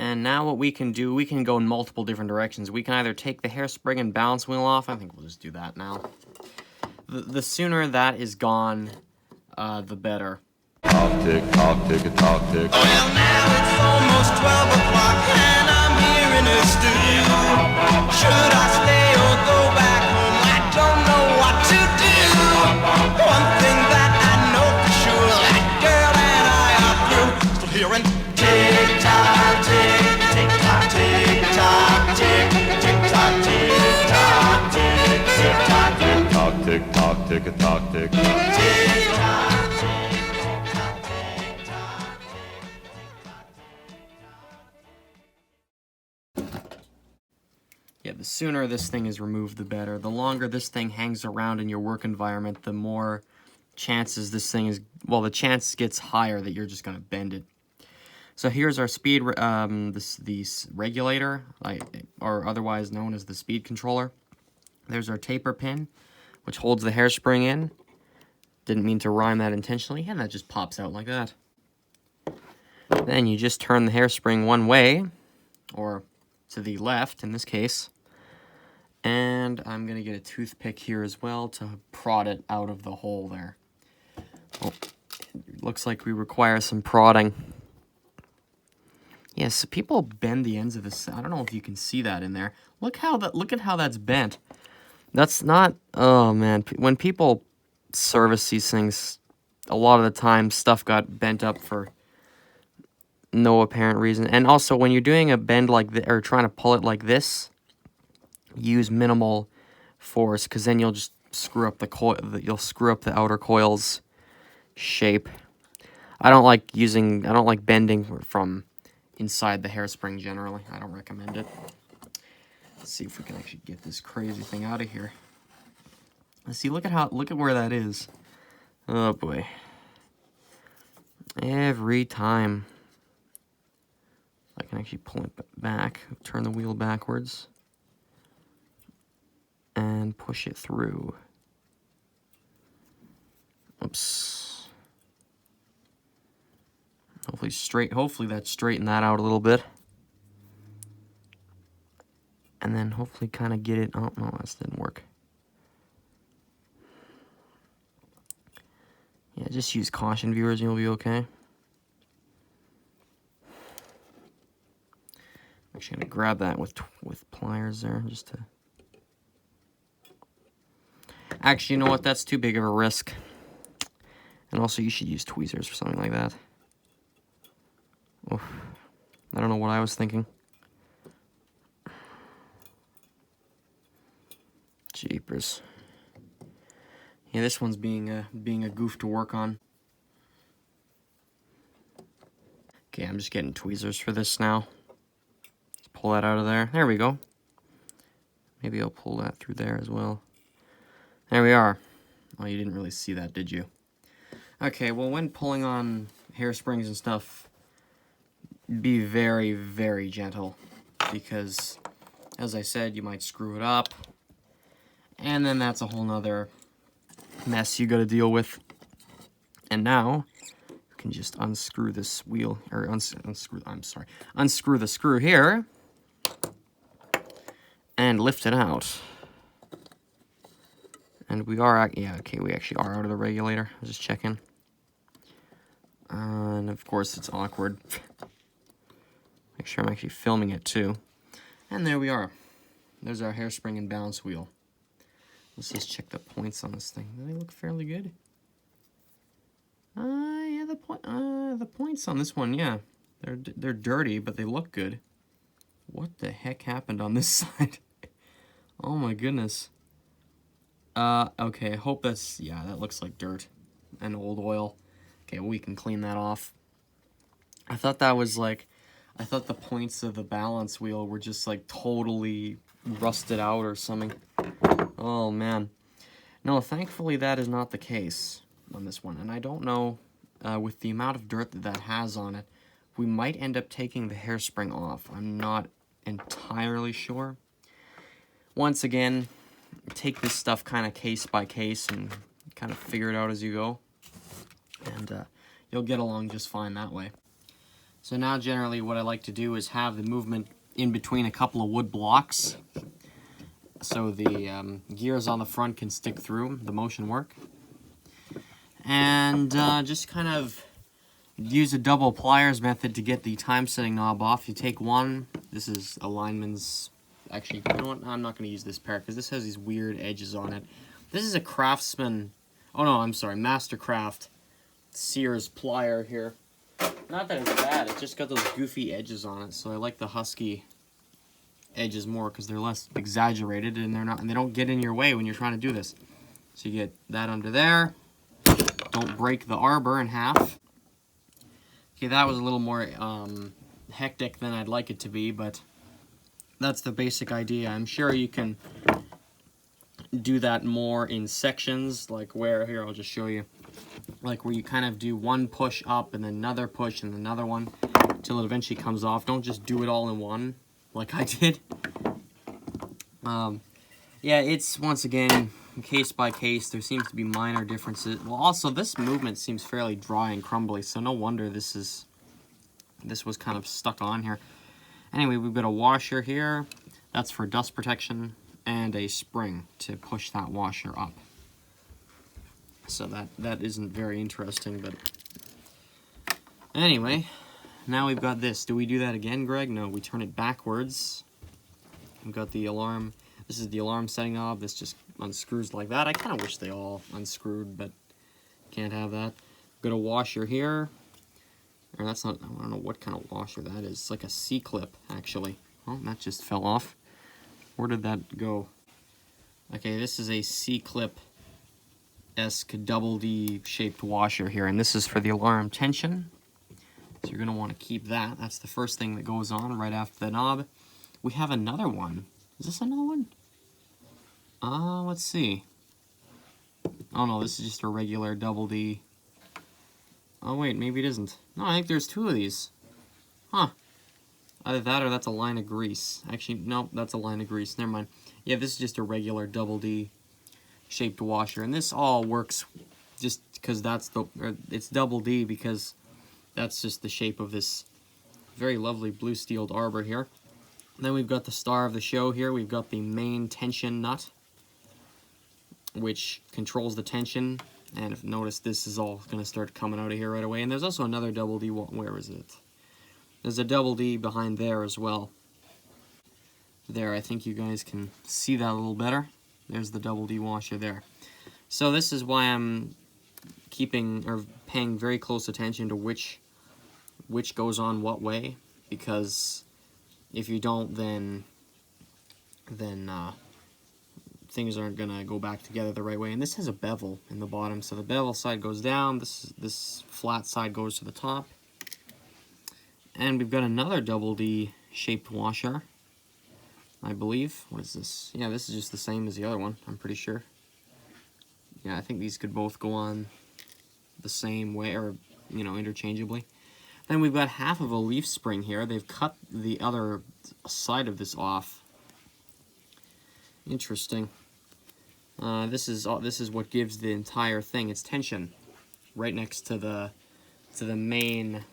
And now what we can do, we can go in multiple different directions. We can either take the hairspring and balance wheel off. I think we'll just do that now. The sooner that is gone, the better. Talk tick, talk tick, talk tick. Well, now it's almost 12 o'clock and I'm here in a stew. Should I stay or go back home? I don't know what to do. One thing that I know for sure, that girl and I are through. Still hearing tick tock, tick, tick tock, tick tock, tick, tick tock, tick tock, tick, tick tock, tick, Talk tick, talk tick, talk tick. tick tock. Yeah, the sooner this thing is removed, the better. The longer this thing hangs around in your work environment, the more chances this thing is, well, the chance gets higher that you're just going to bend it. So here's our speed, this regulator, or otherwise known as the speed controller. There's our taper pin, which holds the hairspring in. Didn't mean to rhyme that intentionally, and that just pops out like that. Then you just turn the hairspring one way, or to the left in this case. And I'm going to get a toothpick here as well to prod it out of the hole there. Oh, it looks like we require some prodding. Yes, so people bend the ends of this. I don't know if you can see that in there. Look at how that's bent. That's not, oh man, when people service these things, a lot of the time stuff got bent up for no apparent reason. And also when you're doing a bend like this, or trying to pull it like this, use minimal force, because then you'll just screw up the coil. You'll screw up the outer coil's shape. I don't like bending from inside the hairspring generally. I don't recommend it. Let's see if we can actually get this crazy thing out of here. Let's see. Look at where that is. Oh boy. Every time. I can actually pull it back, turn the wheel backwards, and push it through. Oops. Hopefully that straightened that out a little bit. And then hopefully kind of get it, oh no, this didn't work. Yeah, just use caution, viewers, and you'll be okay. Actually, I'm gonna grab that with pliers there, just to. Actually, you know what? That's too big of a risk. And also, you should use tweezers for something like that. Oof. I don't know what I was thinking. Jeepers. Yeah, this one's being a goof to work on. Okay, I'm just getting tweezers for this now. Let's pull that out of there. There we go. Maybe I'll pull that through there as well. There we are. Oh, you didn't really see that, did you? Okay, well, when pulling on hairsprings and stuff, be very, very gentle. Because, as I said, you might screw it up. And then that's a whole nother mess you gotta deal with. And now, you can just unscrew this wheel, or unscrew the screw here, and lift it out. And we are, yeah, okay, we actually are out of the regulator. I was just checking. And of course, it's awkward. Make sure I'm actually filming it too. And there we are. There's our hairspring and balance wheel. Let's just check the points on this thing. Do they look fairly good? Yeah, the points on this one, yeah. They're dirty, but they look good. What the heck happened on this side? Oh my goodness. Okay, I hope that's, yeah, that looks like dirt and old oil. Okay, well, we can clean that off. I thought that was like, I thought the points of the balance wheel were just like totally rusted out or something. Oh man. No, thankfully that is not the case on this one. And I don't know, with the amount of dirt that has on it, we might end up taking the hairspring off. I'm not entirely sure. Once again, take this stuff kind of case by case and kind of figure it out as you go. And you'll get along just fine that way. So now generally what I like to do is have the movement in between a couple of wood blocks so the gears on the front can stick through the motion work. And just kind of use a double pliers method to get the time setting knob off. You take one, this is a lineman's, actually, you know what, I'm not going to use this pair because this has these weird edges on it. This is a Craftsman, oh no, I'm sorry, Mastercraft Sears plier here. Not that it's bad, it's just got those goofy edges on it, so I like the Husky edges more because they're less exaggerated and they don't get in your way when you're trying to do this. So you get that under there. Don't break the arbor in half. Okay, that was a little more hectic than I'd like it to be, but that's the basic idea. I'm sure you can do that more in sections, like where, here I'll just show you, like where you kind of do one push up and then another push and another one until it eventually comes off. Don't just do it all in one like I did. Yeah, it's once again case by case. There seems to be minor differences. Well, also this movement seems fairly dry and crumbly, so no wonder this was kind of stuck on here. Anyway, we've got a washer here. That's for dust protection, and a spring to push that washer up. So that isn't very interesting, but anyway, now we've got this. Do we do that again, Greg? No, we turn it backwards. We've got the alarm. This is the alarm setting knob. This just unscrews like that. I kind of wish they all unscrewed, but can't have that. We've got a washer here. Or that's not, I don't know what kind of washer that is. It's like a C-clip, actually. Oh, that just fell off. Where did that go? Okay, this is a C-clip-esque double D shaped washer here, and this is for the alarm tension. So you're going to want to keep that. That's the first thing that goes on right after the knob. We have another one. Is this another one? Let's see. Oh no, this is just a regular double D. Oh wait, maybe it isn't. No, I think there's two of these. Huh. Either that or that's a line of grease. Actually, no, that's a line of grease. Never mind. Yeah, this is just a regular double D shaped washer. And this all works just because it's double D because that's just the shape of this very lovely blue steeled arbor here. And then we've got the star of the show here. We've got the main tension nut, which controls the tension. And if notice, this is all going to start coming out of here right away. And there's also another double D. Where is it? There's a double D behind there as well. There, I think you guys can see that a little better. There's the double D washer there. So this is why I'm paying very close attention to which goes on what way, because if you don't, then things aren't gonna go back together the right way. And this has a bevel in the bottom, so the bevel side goes down. This flat side goes to the top. And we've got another double D shaped washer, I believe. What is this? Yeah, this is just the same as the other one, I'm pretty sure. Yeah, I think these could both go on the same way, or, you know, interchangeably. Then we've got half of a leaf spring here. They've cut the other side of this off. Interesting. This is what gives the entire thing its tension, right next to the main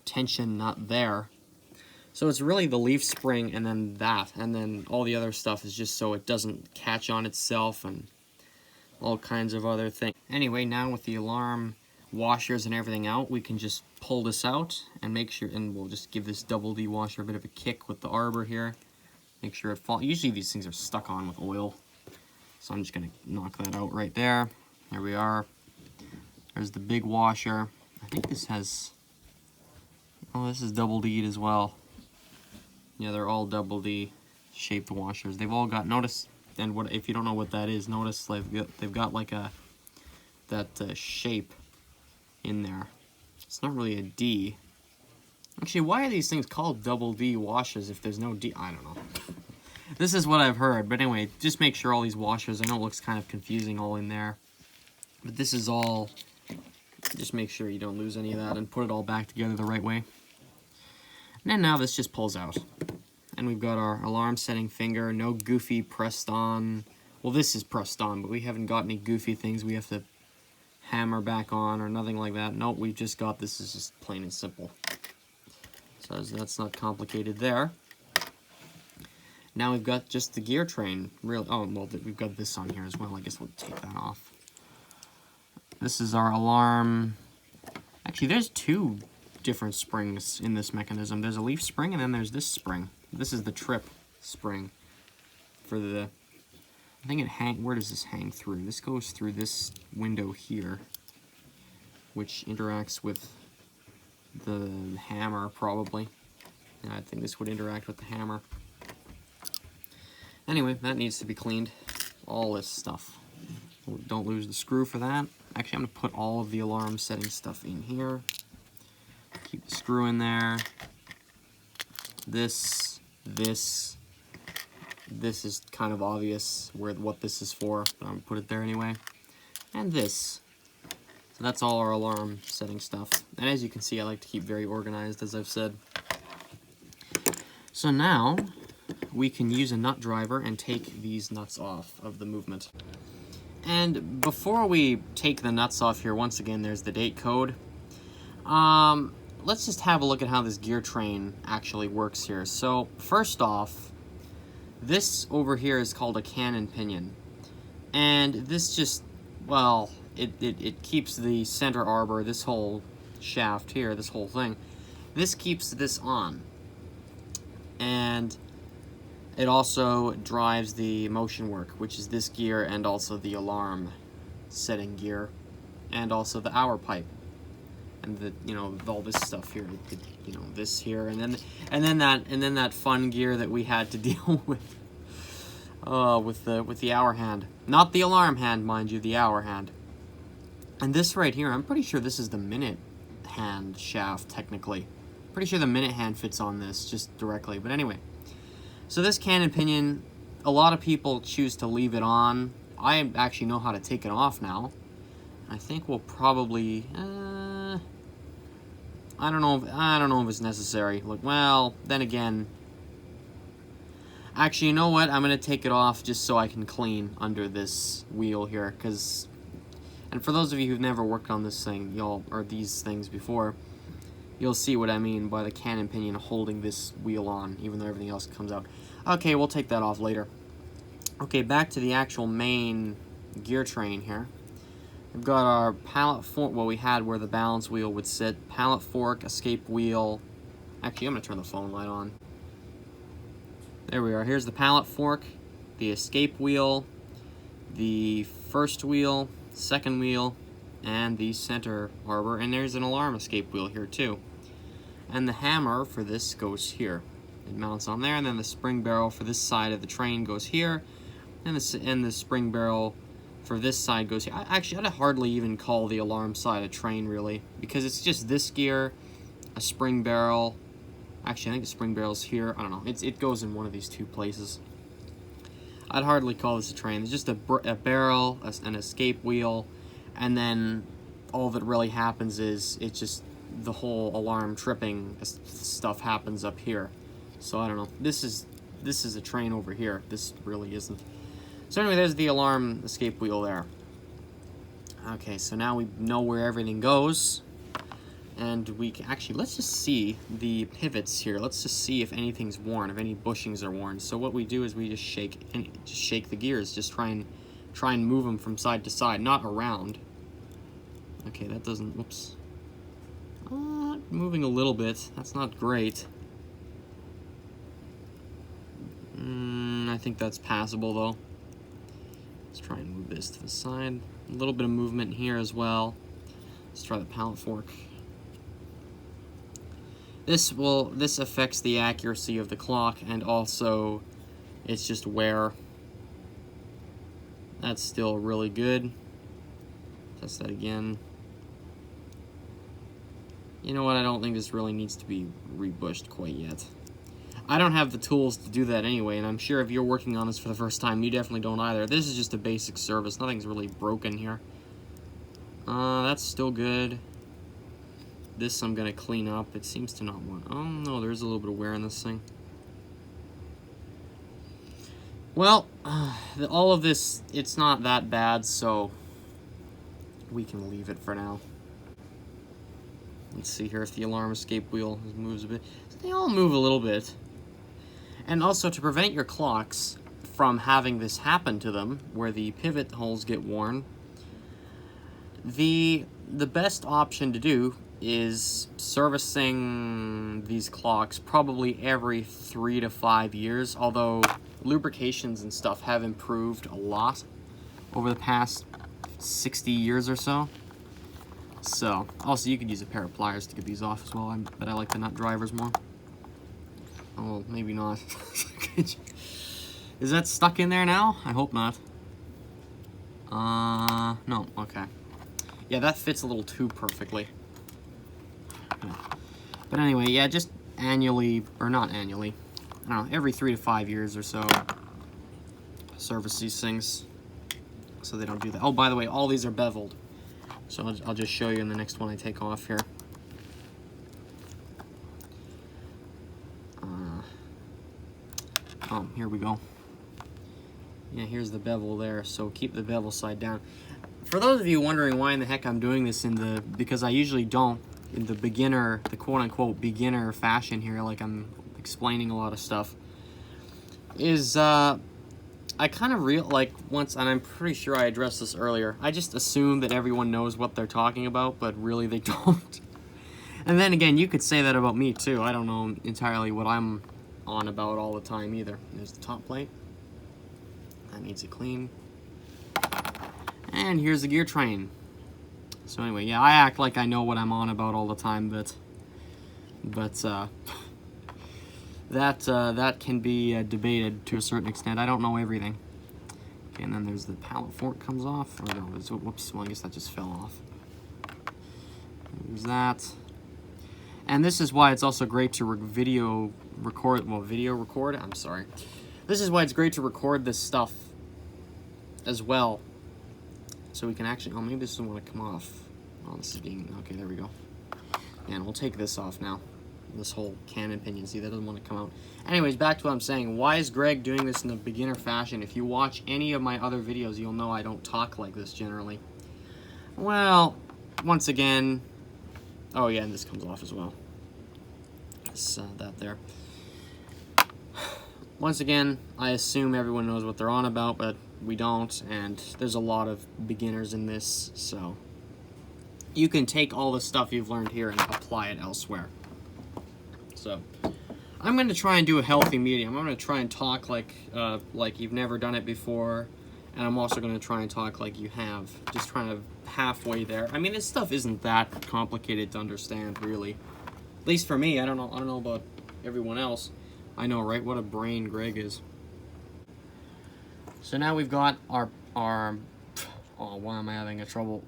tension nut there. So it's really the leaf spring and then that, and then all the other stuff is just so it doesn't catch on itself and all kinds of other things. Anyway, now with the alarm washers and everything out, we can just pull this out and make sure, and we'll just give this double D washer a bit of a kick with the arbor here. Make sure it falls. Usually these things are stuck on with oil, so I'm just gonna knock that out right there. There we are. There's the big washer. I think this has, oh, this is double D'd as well. Yeah, they're all double D shaped washers. They've all got, notice, and what if you don't know what that is, notice they've got like that shape in there. It's not really a D. Actually, why are these things called double D washers if there's no D? I don't know. This is what I've heard, but anyway, just make sure all these washers, I know it looks kind of confusing all in there, but this is all, just make sure you don't lose any of that and put it all back together the right way. And then now this just pulls out. And we've got our alarm setting finger, no goofy pressed on. Well, this is pressed on, but we haven't got any goofy things we have to hammer back on or nothing like that. Nope, we've just got, this is just plain and simple. So that's not complicated there. Now we've got just the gear train. Oh, well, we've got this on here as well. I guess we'll take that off. This is our alarm. Actually, there's two different springs in this mechanism. There's a leaf spring, and then there's this spring. This is the trip spring for the... I think where does this hang through? This goes through this window here, which interacts with the hammer, probably. And I think this would interact with the hammer. Anyway, that needs to be cleaned. All this stuff. Don't lose the screw for that. Actually, I'm going to put all of the alarm setting stuff in here. Keep the screw in there. This is kind of obvious what this is for, but I'm going to put it there anyway. And this. So that's all our alarm setting stuff. And as you can see, I like to keep very organized, as I've said. So now, we can use a nut driver and take these nuts off of the movement. And before we take the nuts off here, once again, there's the date code. Let's just have a look at how this gear train actually works here. So, first off, this over here is called a Canon Pinion. And this just, well, it keeps the center arbor, this whole shaft here, this whole thing, this keeps this on. And it also drives the motion work, which is this gear and also the alarm setting gear, and also the hour pipe, and the all this stuff here, this here, and then that fun gear that we had to deal with, with the hour hand, not the alarm hand, mind you, the hour hand, and this right here, I'm pretty sure this is the minute hand shaft technically. Pretty sure the minute hand fits on this just directly, but anyway. So this Canon Pinion, a lot of people choose to leave it on. I actually know how to take it off now. I think we'll probably, I don't know if it's necessary. Like, well, then again, actually, you know what? I'm gonna take it off just so I can clean under this wheel here, and for those of you who've never worked on this thing, or these things before, you'll see what I mean by the Canon Pinion holding this wheel on, even though everything else comes out. Okay, we'll take that off later. Okay, back to the actual main gear train here. We've got our pallet fork, well, we had where the balance wheel would sit, pallet fork, escape wheel. Actually, I'm going to turn the phone light on. There we are. Here's the pallet fork, the escape wheel, the first wheel, second wheel, and the center arbor, and there's an alarm escape wheel here too. And the hammer for this goes here. It mounts on there, and then the spring barrel for this side of the train goes here, and the spring barrel for this side goes here. I'd hardly even call the alarm side a train, really, because it's just this gear, a spring barrel. Actually, I think the spring barrel's here. I don't know. It goes in one of these two places. I'd hardly call this a train. It's just a barrel, an escape wheel, and then all that really happens is it's just the whole alarm tripping stuff happens up here. So I don't know. This is a train over here. This really isn't. So anyway, there's the alarm escape wheel there. Okay, so now we know where everything goes, and we can actually, let's just see the pivots here. Let's just see if anything's worn, if any bushings are worn. So what we do is we just shake the gears, just try and move them from side to side, not around. Okay, that doesn't, whoops. Moving a little bit. That's not great. I think that's passable though. Let's try and move this to the side. A little bit of movement here as well. Let's try the pallet fork. This affects the accuracy of the clock, and also it's just wear. That's still really good. Test that again. You know what, I don't think this really needs to be rebushed quite yet. I don't have the tools to do that anyway, and I'm sure if you're working on this for the first time, you definitely don't either. This is just a basic service. Nothing's really broken here. That's still good. This I'm going to clean up. It seems to not want... Oh, no, there's a little bit of wear in this thing. Well, all of this, it's not that bad, so we can leave it for now. Let's see here if the alarm escape wheel moves a bit. They all move a little bit. And also, to prevent your clocks from having this happen to them, where the pivot holes get worn, the best option to do is servicing these clocks probably every 3 to 5 years, although lubrications and stuff have improved a lot over the past 60 years or so. So, also you could use a pair of pliers to get these off as well, but I like the nut drivers more. Oh, maybe not. Is that stuck in there now? I hope not. No, okay. Yeah, that fits a little too perfectly. But anyway, yeah, just annually, or not annually, I don't know, every 3 to 5 years or so, service these things so they don't do that. Oh, by the way, all these are beveled. So I'll just show you in the next one I take off here. Oh, here we go. Yeah, here's the bevel there, so keep the bevel side down. For those of you wondering why in the heck I'm doing this because I usually don't, in the beginner, the quote-unquote beginner fashion here, like I'm explaining a lot of stuff, is, I kind of once, and I'm pretty sure I addressed this earlier, I just assume that everyone knows what they're talking about, but really they don't. And then again, you could say that about me too. I don't know entirely what I'm on about all the time either. There's the top plate. That needs a clean. And here's the gear train. So anyway, yeah, I act like I know what I'm on about all the time, but that can be debated to a certain extent. I don't know everything. Okay, and then there's the pallet fork comes off. Or no, whoops, well, I guess that just fell off. There's that. And this is why it's also great to video record. I'm sorry. This is why it's great to record this stuff as well. So we can actually, oh, maybe this doesn't want to come off. Oh, this is being, okay, there we go. And we'll take this off now. This whole Canon Pinion, see, that doesn't want to come out. Anyways, back to what I'm saying. Why is Greg doing this in a beginner fashion? If you watch any of my other videos, you'll know I don't talk like this generally. Well, once again, oh yeah, and this comes off as well. That there. Once again, I assume everyone knows what they're on about, but we don't, and there's a lot of beginners in this, so you can take all the stuff you've learned here and apply it elsewhere. So I'm going to try and do a healthy medium. I'm going to try and talk like you've never done it before, and I'm also going to try and talk like you have, just trying to halfway there. I mean, this stuff isn't that complicated to understand, really. At least for me. I don't know about everyone else. I know, right? What a brain Greg is. So now we've got our oh, why am I having a trouble?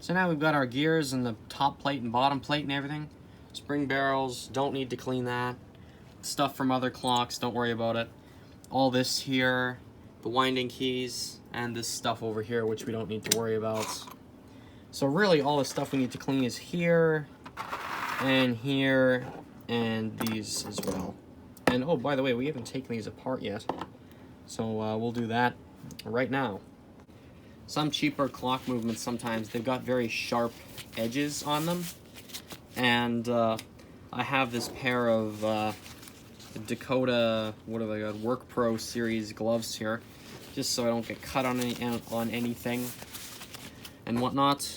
So now we've got our gears and the top plate and bottom plate and everything. Spring barrels, don't need to clean that. Stuff from other clocks, don't worry about it. All this here, the winding keys, and this stuff over here, which we don't need to worry about. So really all the stuff we need to clean is here, and these as well. And oh, by the way, we haven't taken these apart yet, so we'll do that right now. Some cheaper clock movements, sometimes they've got very sharp edges on them, and I have this pair of Dakota, what have I got, Work Pro series gloves here, just so I don't get cut on anything and whatnot.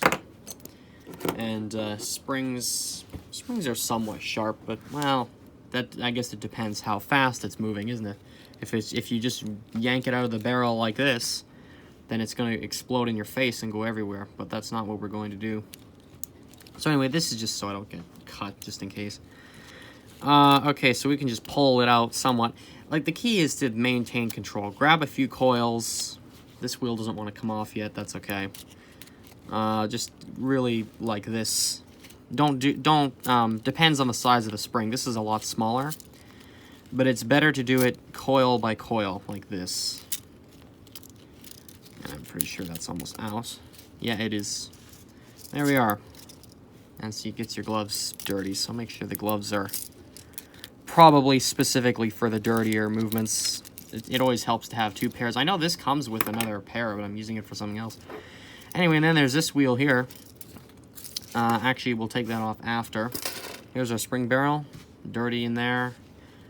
And springs are somewhat sharp, but well, that, I guess it depends how fast it's moving, isn't it? If you just yank it out of the barrel like this, then it's going to explode in your face and go everywhere, but that's not what we're going to do. So anyway, this is just so I don't get cut, just in case. Okay, so we can just pull it out somewhat. Like, the key is to maintain control. Grab a few coils. This wheel doesn't want to come off yet, that's okay. Just really like this. Depends on the size of the spring. This is a lot smaller, but it's better to do it coil by coil, like this. And I'm pretty sure that's almost out. Yeah, it is. There we are. And so it gets your gloves dirty, so make sure the gloves are probably specifically for the dirtier movements. It always helps to have two pairs. I know this comes with another pair, but I'm using it for something else. Anyway, and then there's this wheel here. Actually, we'll take that off after. Here's our spring barrel. Dirty in there.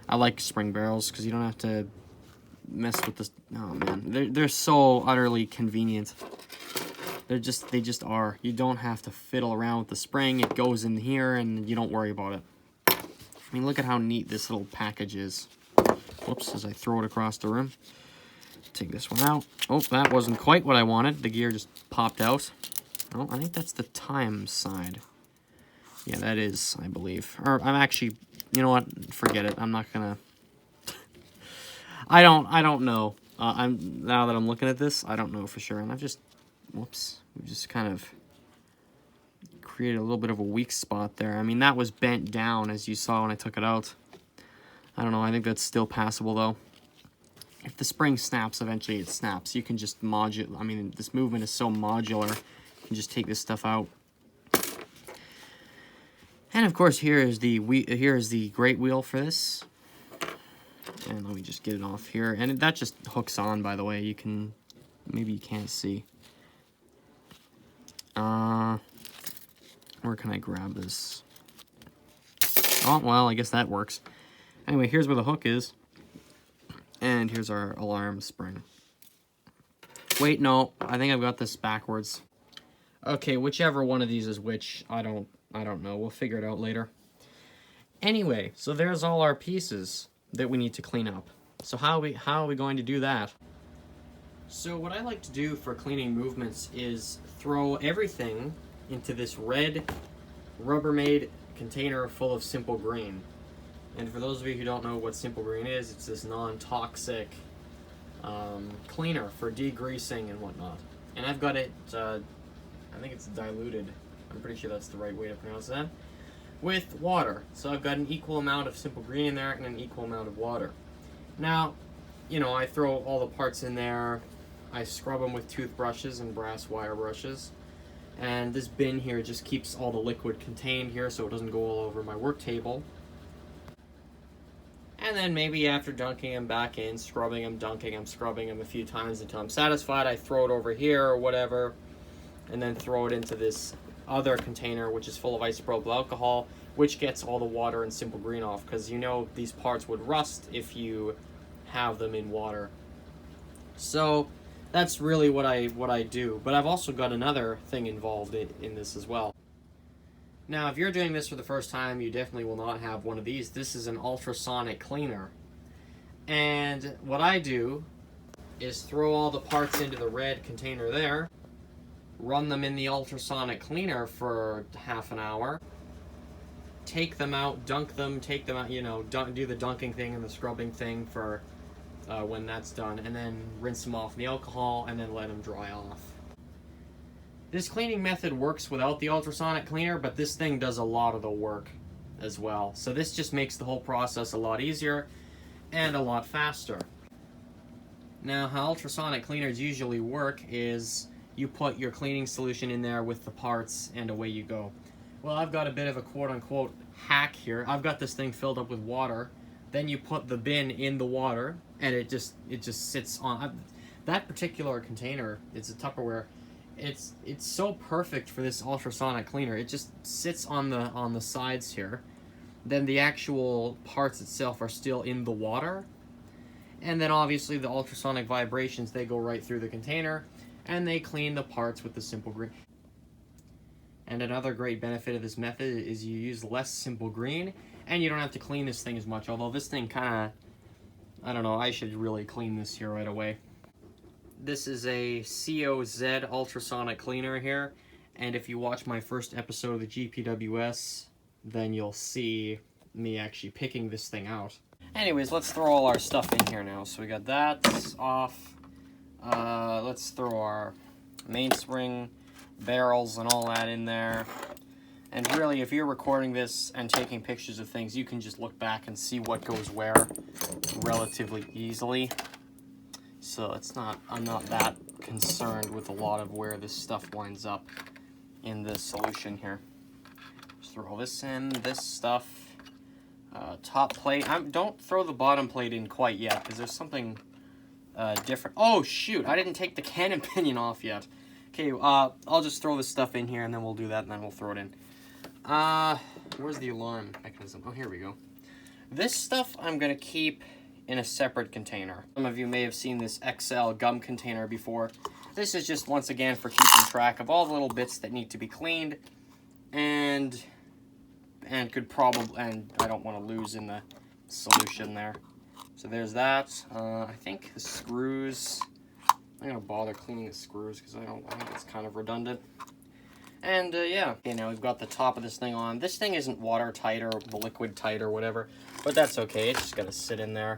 I like spring barrels because you don't have to mess with this. Oh man, they're so utterly convenient. They just are. You don't have to fiddle around with the spring. It goes in here and you don't worry about it. I mean, look at how neat this little package is. Whoops, as I throw it across the room. Take this one out. Oh, that wasn't quite what I wanted. The gear just popped out. Oh, I think that's the time side. Yeah, that is, I believe. Or I'm actually, you know what? Forget it. I'm not gonna. I don't know. Now that I'm looking at this, I don't know for sure. And I've just, whoops, we just kind of created a little bit of a weak spot there. I mean, that was bent down as you saw when I took it out. I don't know. I think that's still passable though. If the spring snaps, eventually it snaps. You can just modulate. I mean, this movement is so modular. You can just take this stuff out. And of course, here is the great wheel for this. And let me just get it off here. And that just hooks on, by the way. You can, maybe you can't see. Where can I grab this? Oh, well, I guess that works. Anyway, here's where the hook is. And here's our alarm spring. Wait, no, I think I've got this backwards. Okay, whichever one of these is which, I don't know. We'll figure it out later. Anyway, so there's all our pieces that we need to clean up. So how are we going to do that? So what I like to do for cleaning movements is throw everything into this red Rubbermaid container full of Simple Green. And for those of you who don't know what Simple Green is, it's this non-toxic cleaner for degreasing and whatnot. And I've got it, I think it's diluted. I'm pretty sure that's the right way to pronounce that. With water. So I've got an equal amount of Simple Green in there and an equal amount of water. Now, you know, I throw all the parts in there. I scrub them with toothbrushes and brass wire brushes. And this bin here just keeps all the liquid contained here so it doesn't go all over my work table. And then maybe after dunking them back in, scrubbing them, dunking them, scrubbing them a few times until I'm satisfied, I throw it over here or whatever, and then throw it into this other container, which is full of isopropyl alcohol, which gets all the water and Simple Green off, because you know these parts would rust if you have them in water. So that's really what I do. But I've also got another thing involved in this as well. Now, if you're doing this for the first time, you definitely will not have one of these. This is an ultrasonic cleaner. And what I do is throw all the parts into the red container there, run them in the ultrasonic cleaner for half an hour, take them out, dunk them, take them out, you know, do the dunking thing and the scrubbing thing for when that's done, and then rinse them off in the alcohol and then let them dry off. This cleaning method works without the ultrasonic cleaner, but this thing does a lot of the work as well. So this just makes the whole process a lot easier and a lot faster. Now, how ultrasonic cleaners usually work is you put your cleaning solution in there with the parts and away you go. Well, I've got a bit of a quote-unquote hack here. I've got this thing filled up with water. Then you put the bin in the water and it just sits on. That particular container, it's a Tupperware. It's so perfect for this ultrasonic cleaner. It just sits on the sides here. Then the actual parts itself are still in the water. And then obviously the ultrasonic vibrations, they go right through the container and they clean the parts with the Simple Green. And another great benefit of this method is you use less Simple Green and you don't have to clean this thing as much. Although this thing kind of, I don't know, I should really clean this here right away. This is a COZ ultrasonic cleaner here, and if you watch my first episode of the GPWS, then you'll see me actually picking this thing out. Anyways, let's throw all our stuff in here now. So we got that off. Let's throw our mainspring, barrels, and all that in there. And really, if you're recording this and taking pictures of things, you can just look back and see what goes where relatively easily. So I'm not that concerned with a lot of where this stuff winds up in the solution here. Just throw this in, this stuff, top plate. Don't throw the bottom plate in quite yet, because there's something different. Oh shoot, I didn't take the Canon Pinion off yet. Okay, I'll just throw this stuff in here, and then we'll do that, and then we'll throw it in. Where's the alarm mechanism? Oh, here we go. This stuff I'm going to keep in a separate container. Some of you may have seen this XL gum container before. This is just, once again, for keeping track of all the little bits that need to be cleaned, and I don't want to lose in the solution there. So there's that. I think the screws, I'm gonna bother cleaning the screws because I think it's kind of redundant. And yeah, okay, now we've got the top of this thing on. This thing isn't watertight or liquid tight or whatever, but that's okay. It's just gotta sit in there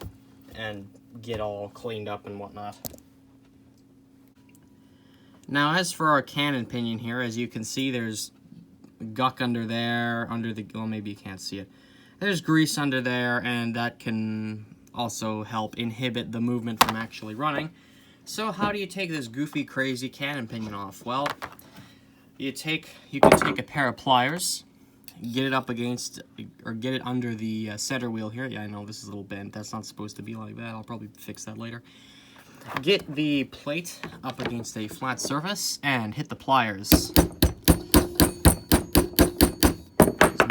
and get all cleaned up and whatnot. Now, as for our Canon Pinion here, as you can see, there's guck under there, well, maybe you can't see it. There's grease under there, and that can also help inhibit the movement from actually running. So how do you take this goofy, crazy Canon Pinion off? Well, you can take a pair of pliers, get it up against, or get it under the center wheel here. Yeah, I know this is a little bent. That's not supposed to be like that. I'll probably fix that later. Get the plate up against a flat surface and hit the pliers. This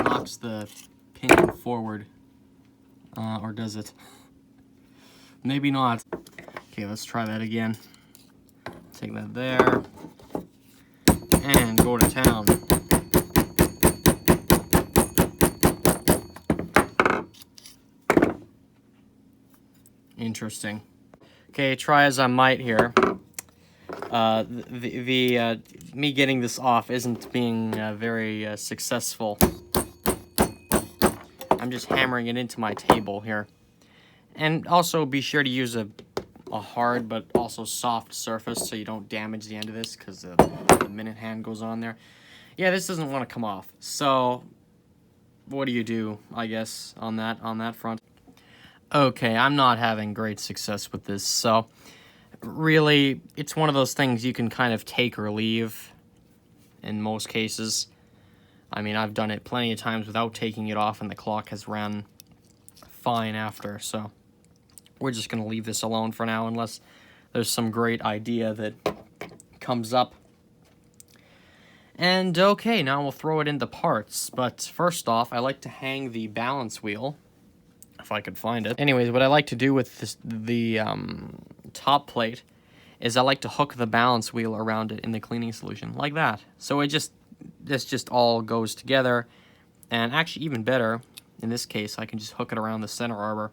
knocks the pinion forward. Or does it? Maybe not. Okay, let's try that again. Take that there. And go to town. Interesting. Okay, try as I might here. Me getting this off isn't being very successful. I'm just hammering it into my table here. And also be sure to use a hard but also soft surface so you don't damage the end of this, because the minute hand goes on there. Yeah, this doesn't want to come off. So what do you do, I guess, on that front? Okay, I'm not having great success with this, so really, it's one of those things you can kind of take or leave in most cases. I mean, I've done it plenty of times without taking it off, and the clock has ran fine after, so we're just going to leave this alone for now unless there's some great idea that comes up. And okay, now we'll throw it into parts, but first off, I like to hang the balance wheel, if I could find it. Anyways, what I like to do with the top plate is I like to hook the balance wheel around it in the cleaning solution, like that. So this just all goes together, and actually even better, in this case, I can just hook it around the center arbor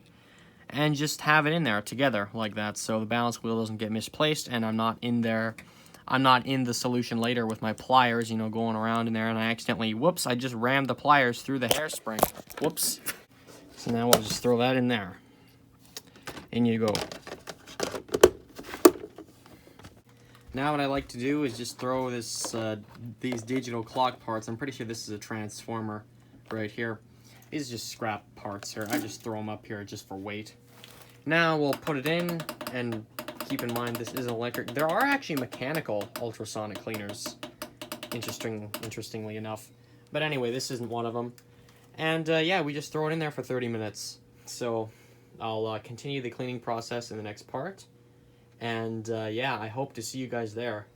and just have it in there together like that, so the balance wheel doesn't get misplaced, and I'm not in the solution later with my pliers, you know, going around in there, and I accidentally, whoops, I just rammed the pliers through the hairspring. Whoops. So now we'll just throw that in there. In you go. Now what I like to do is just throw these digital clock parts. I'm pretty sure this is a transformer right here. These are just scrap parts here. I just throw them up here just for weight. Now we'll put it in, and keep in mind this is electric. There are actually mechanical ultrasonic cleaners, interestingly enough. But anyway, this isn't one of them. And yeah, we just throw it in there for 30 minutes. So I'll continue the cleaning process in the next part. And yeah, I hope to see you guys there.